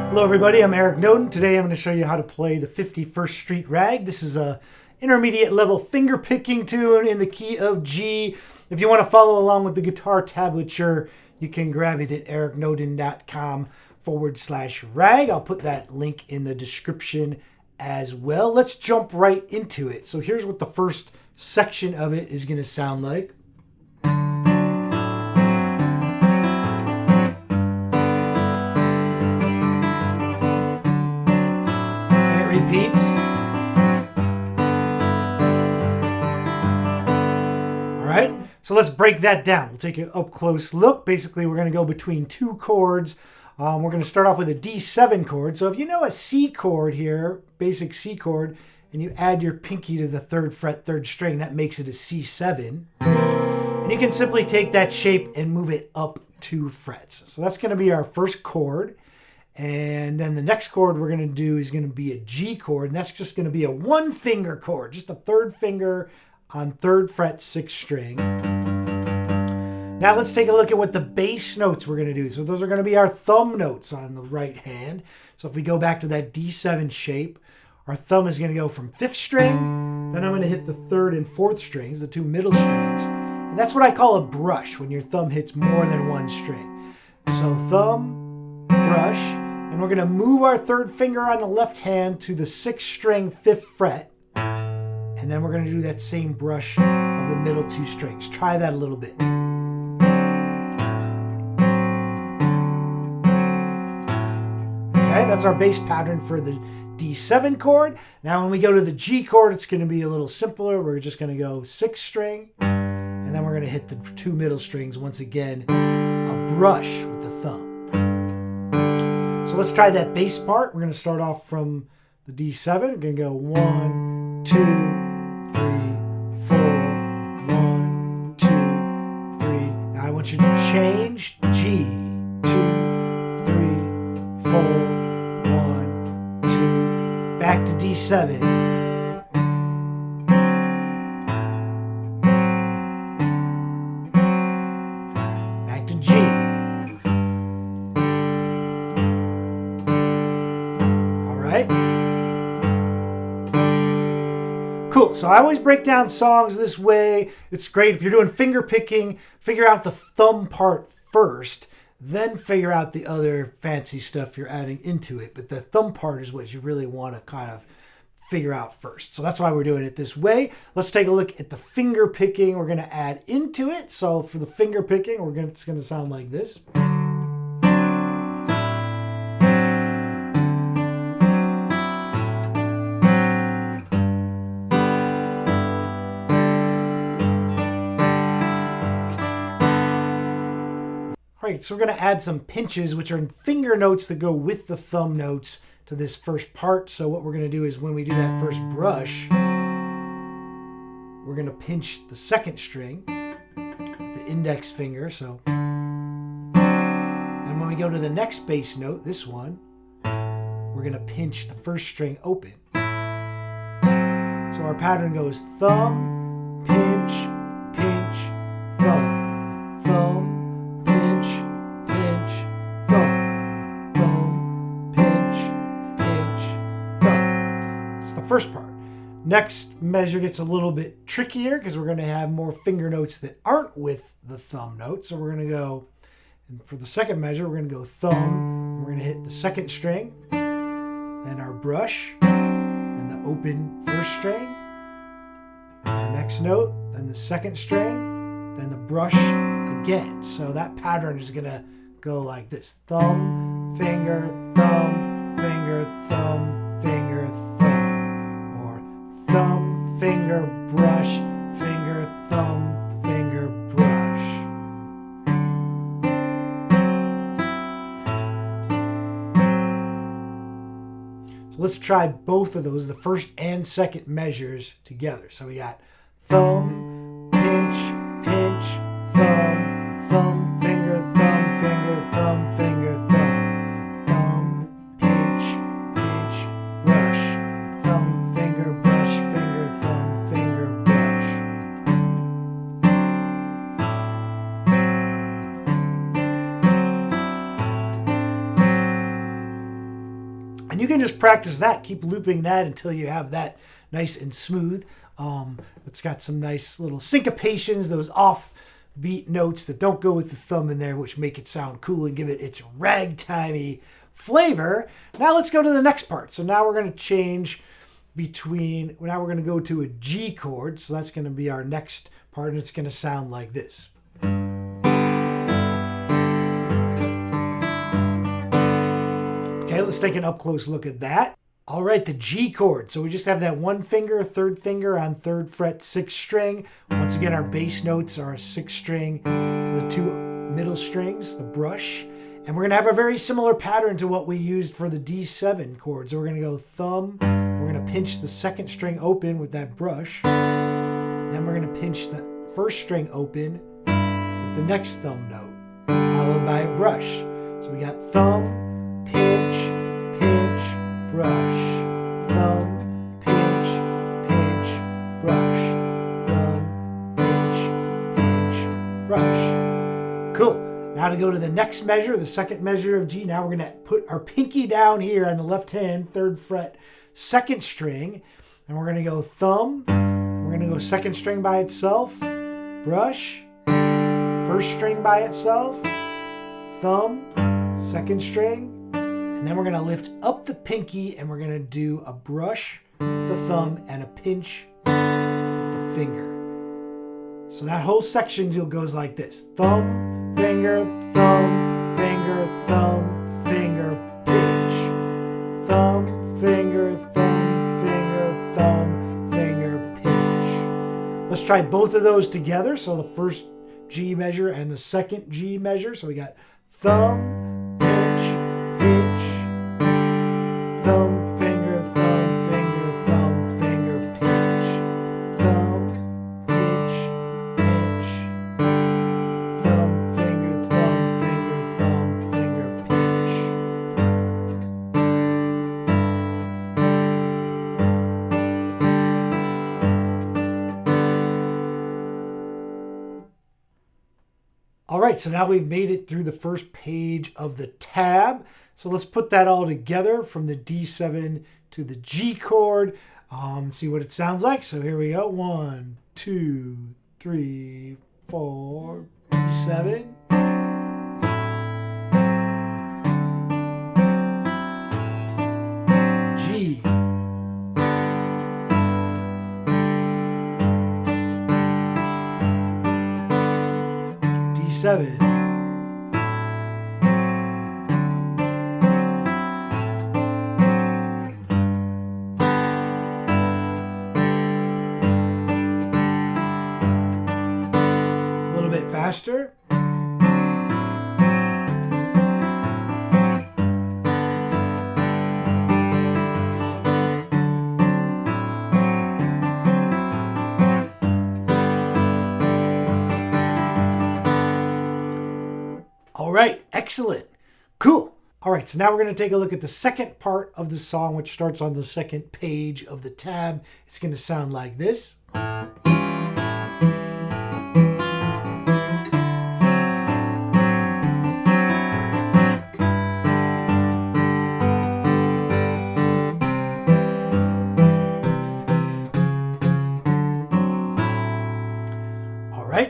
Hello everybody, I'm Eric Noden. Today I'm going to show you how to play the 51st Street Rag. This is a intermediate level finger picking tune in the key of G. If you want to follow along with the guitar tablature, you can grab it at ericnoden.com/rag. I'll put that link in the description as well. Let's jump right into it. So here's what the first section of it is going to sound like. Repeats. All right, so let's break that down. We'll take an up close look. Basically, we're going to go between two chords. We're going to start off with a D7 chord. So if you know a C chord here, basic C chord, and you add your pinky to the 3rd fret, 3rd string, that makes it a C7. And you can simply take that shape and move it up 2 frets. So that's going to be our first chord. And then the next chord we're going to do is going to be a G chord, and that's just going to be a 1-finger chord, just a 3rd finger on 3rd fret, 6th string. Now let's take a look at what the bass notes we're going to do. So those are going to be our thumb notes on the right hand. So if we go back to that D7 shape, our thumb is going to go from 5th string, then I'm going to hit the 3rd and 4th strings, the 2 middle strings. And that's what I call a brush, when your thumb hits more than 1 string. So thumb, brush. And we're going to move our 3rd finger on the left hand to the 6th string, 5th fret. And then we're going to do that same brush of the middle 2 strings. Try that a little bit. Okay, that's our bass pattern for the D7 chord. Now when we go to the G chord, it's going to be a little simpler. We're just going to go 6th string. And then we're going to hit the 2 middle strings once again. A brush with the thumb. So let's try that bass part. We're going to start off from the D7. We're going to go 1, 2, 3, 4, 1, 2, 3. Now I want you to change G, 2, 3, 4, 1, 2. Back to D7. Back to G. Cool. So I always break down songs this way. It's great. If you're doing finger picking, figure out the thumb part first, then figure out the other fancy stuff you're adding into it. But the thumb part is what you really want to kind of figure out first. So that's why we're doing it this way. Let's take a look at the finger picking we're going to add into it. So for the finger picking, it's going to sound like this. Right, so we're going to add some pinches, which are finger notes that go with the thumb notes to this first part. So what we're going to do is when we do that first brush, we're going to pinch the 2nd string, the index finger. So then when we go to the next bass note, this one, we're going to pinch the 1st string open. So our pattern goes thumb, pinch, pinch, thumb. First part. Next measure gets a little bit trickier because we're going to have more finger notes that aren't with the thumb note. So we're going to go, and for the second measure, we're going to go thumb, and we're going to hit the 2nd string, then our brush, and the open 1st string, and the next note, then the 2nd string, then the brush again. So that pattern is going to go like this. Thumb, finger, thumb, finger, thumb, finger, thumb. Thumb, finger, brush, finger, thumb, finger, brush. So let's try both of those, the 1st and 2nd measures together. So we got thumb, pinch, pinch, thumb, thumb, finger, thumb, finger, thumb, finger, thumb, thumb, pinch, pinch, brush, thumb, finger, brush, finger, thumb, finger, brush. And you can just practice that. Keep looping that until you have that nice and smooth. It's got some nice little syncopations, those offbeat notes that don't go with the thumb in there, which make it sound cool and give it its ragtimey flavor. Now let's go to the next part. So now we're going to change between, now we're going to go to a G chord. So that's going to be our next part, and it's going to sound like this. Okay, let's take an up close look at that. All right, the G chord. So we just have that one finger, third finger on 3rd fret, 6th string. Once again, our bass notes are a 6th string, the 2 middle strings, the brush. And we're going to have a very similar pattern to what we used for the D7 chord. So we're going to go thumb. We're going to pinch the 2nd string open with that brush. Then we're going to pinch the 1st string open with the next thumb note, followed by a brush. So we got thumb, pinch, pinch, brush. Thumb, pinch, pinch, brush. Thumb, pinch, pinch, brush. Cool. Now to go to the next measure, the 2nd measure of G. Now we're going to put our pinky down here on the left hand, 3rd fret, 2nd string. And we're going to go thumb. We're going to go 2nd string by itself. Brush. 1st string by itself. Thumb. 2nd string. And then we're going to lift up the pinky and we're going to do a brush with the thumb and a pinch with the finger. So that whole section goes like this. Thumb, finger, thumb, finger, thumb, finger, pinch. Thumb, finger, thumb, finger, thumb, finger, pinch. Let's try both of those together. So the first G measure and the 2nd G measure. So we got thumb, pinch, pinch. Thumb, finger, thumb, finger, thumb, finger, pinch. Thumb, pinch, pinch. Thumb, finger, thumb, finger, thumb, finger, pinch. All right, so now we've made it through the first page of the tab. So let's put that all together from the D7 to the G chord. See what it sounds like. So here we go. 1, 2, 3, 4, D7. G. D7. Faster. All right, excellent. Cool. All right, so now we're going to take a look at the second part of the song, which starts on the 2nd page of the tab. It's going to sound like this.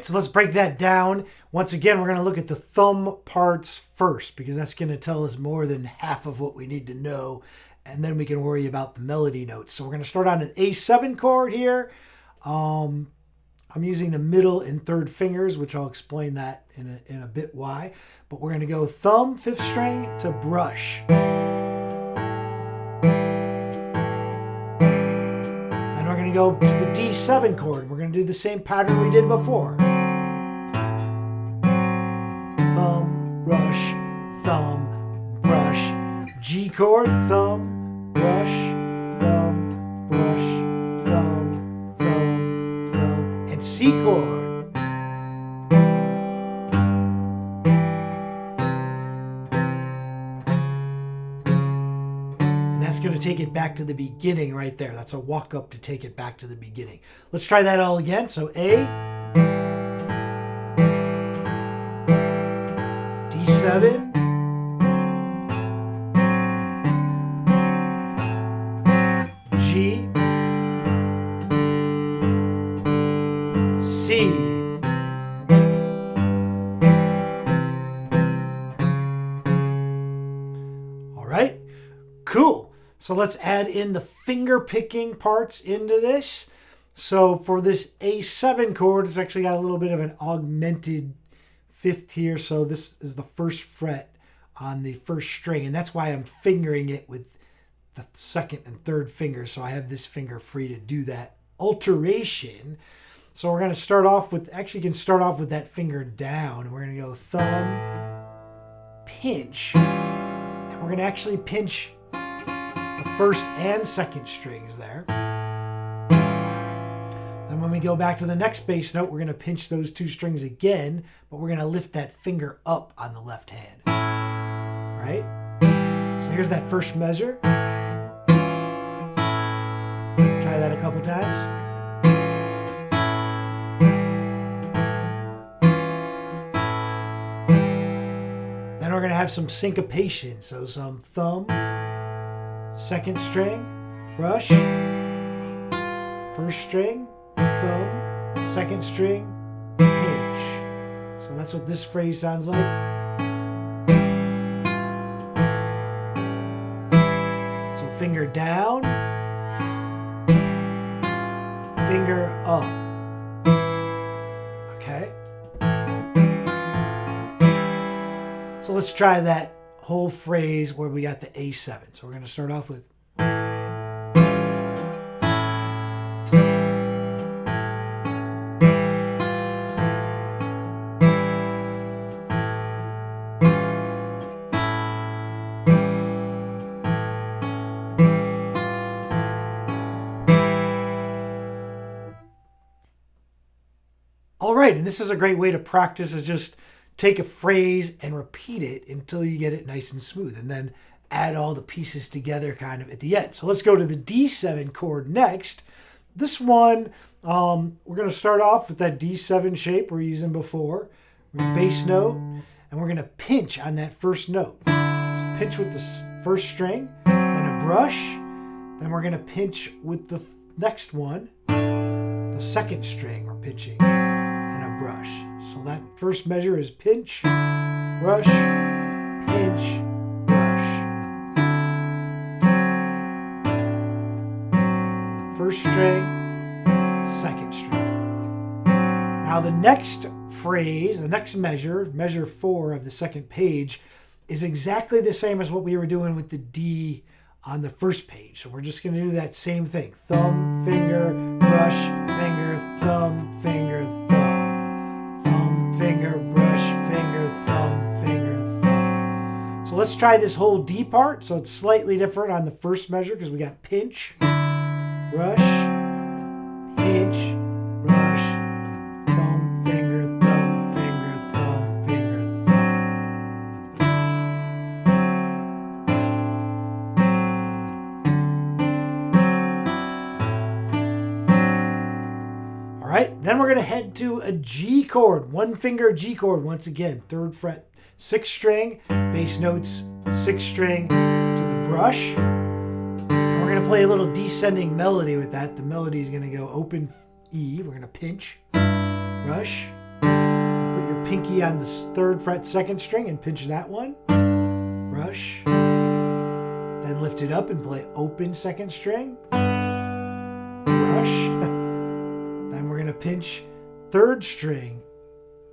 So let's break that down. Once again, we're going to look at the thumb parts first because that's going to tell us more than half of what we need to know. And then we can worry about the melody notes. So we're going to start on an A7 chord here. I'm using the middle and 3rd fingers, which I'll explain that in a bit why. But we're going to go thumb, 5th string to brush. And we're going to go to the D7 chord. We're going to do the same pattern we did before. Thumb, brush, thumb, brush. G chord, thumb, brush, thumb, brush, thumb, thumb, thumb. And C chord. And that's going to take it back to the beginning right there. That's a walk up to take it back to the beginning. Let's try that all again. So A. D7, Cool. So let's add in the finger picking parts into this. So for this A7 chord, it's actually got a little bit of an augmented fifth here. So this is the first fret on the first string, and that's why I'm fingering it with the second and third finger. So I have this finger free to do that alteration. So we're going to start off with, actually can start off with that finger down. We're going to go thumb, pinch, and we're going to actually pinch the first and second strings there. Then when we go back to the next bass note, we're going to pinch those two strings again, but we're going to lift that finger up on the left hand. Right? So here's that first measure. Try that a couple times. Then we're going to have some syncopation. So some thumb, second string, brush, first string, thumb, second string, pinch. So that's what this phrase sounds like. So finger down, finger up. Okay? So let's try that whole phrase where we got the A7. So we're going to start off with. All right, and this is a great way to practice, is just take a phrase and repeat it until you get it nice and smooth, and then add all the pieces together kind of at the end. So let's go to the D7 chord next. This one, we're going to start off with that D7 shape we're using before. We're going to bass note, and we're going to pinch on that first note. So pinch with the first string, then a brush, then we're going to pinch with the next one, the second string we're pinching, and a brush. So that first measure is pinch, brush, pinch, brush. First string, second string. Now the next phrase, the next measure, measure 4 of the second page, is exactly the same as what we were doing with the D on the first page. So we're just going to do that same thing. Thumb, finger, brush, finger, thumb, finger, thumb. Thumb, finger, brush, finger, thumb, finger, thumb. So let's try this whole D part. So it's slightly different on the first measure because we got pinch, brush, pinch, brush, thumb, finger, thumb, finger, thumb, finger, thumb. All right, then we're going to head to a G chord, one finger G chord once again, 3rd fret, 6th string, bass notes, 6th string to the brush. We're going to play a little descending melody with that. The melody is going to go open E. We're going to pinch, brush, put your pinky on the 3rd fret 2nd string and pinch that one, brush, then lift it up and play open 2nd string, brush, then we're going to pinch 3rd string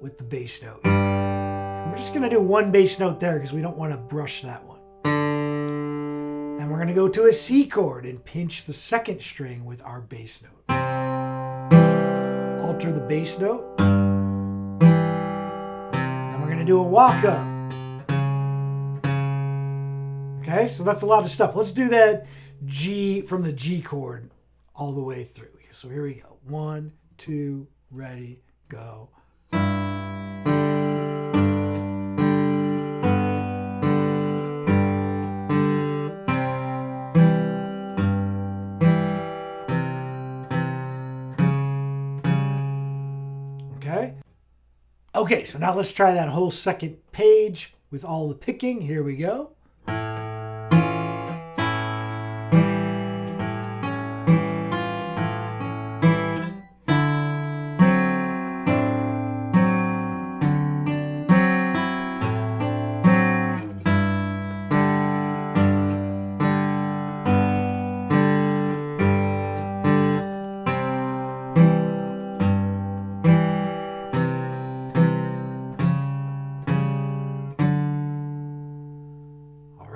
with the bass note. And we're just going to do one bass note there because we don't want to brush that one. Then we're going to go to a C chord and pinch the 2nd string with our bass note. Alter the bass note. And we're going to do a walk up. Okay, so that's a lot of stuff. Let's do that G from the G chord all the way through. So here we go. 1, 2, ready, go. Okay, so now let's try that whole second page with all the picking. Here we go.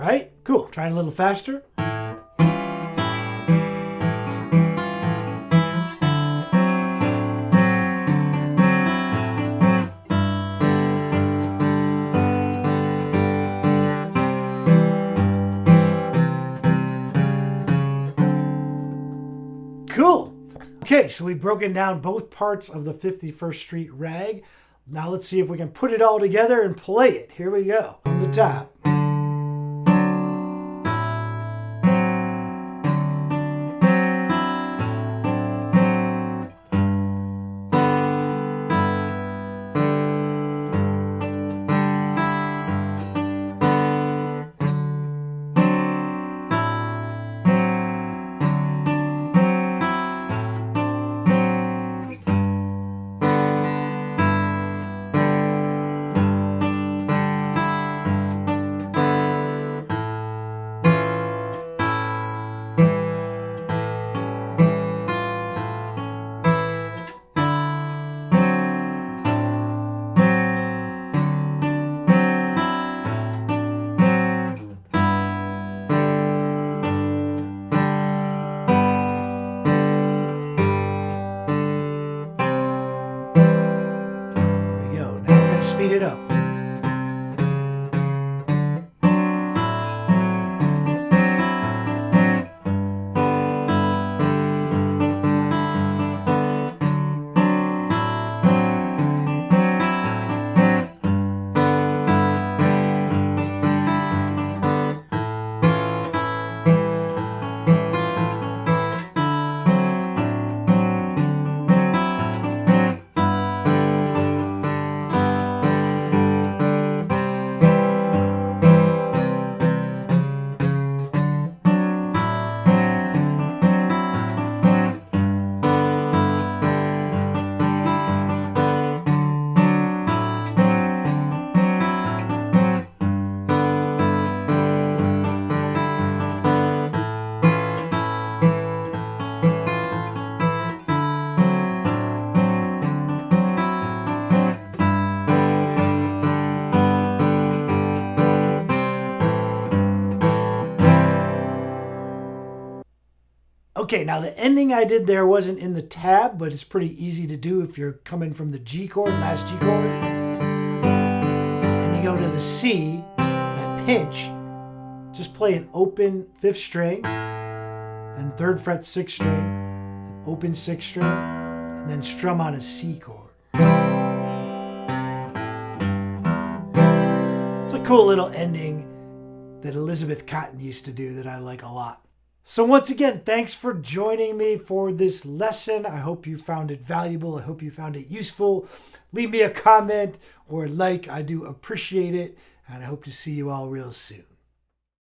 right, cool. Trying a little faster. Cool. Okay, so we've broken down both parts of the 51st Street Rag. Now let's see if we can put it all together and play it. Here we go. On the top. Speed it up. Okay, now the ending I did there wasn't in the tab, but it's pretty easy to do if you're coming from the G chord, last G chord. And you go to the C, that pinch, just play an open 5th string, then 3rd fret 6th string, an open 6th string, and then strum on a C chord. It's a cool little ending that Elizabeth Cotten used to do that I like a lot. So once again, thanks for joining me for this lesson. I hope you found it valuable. I hope you found it useful. Leave me a comment or a like. I do appreciate it. And I hope to see you all real soon.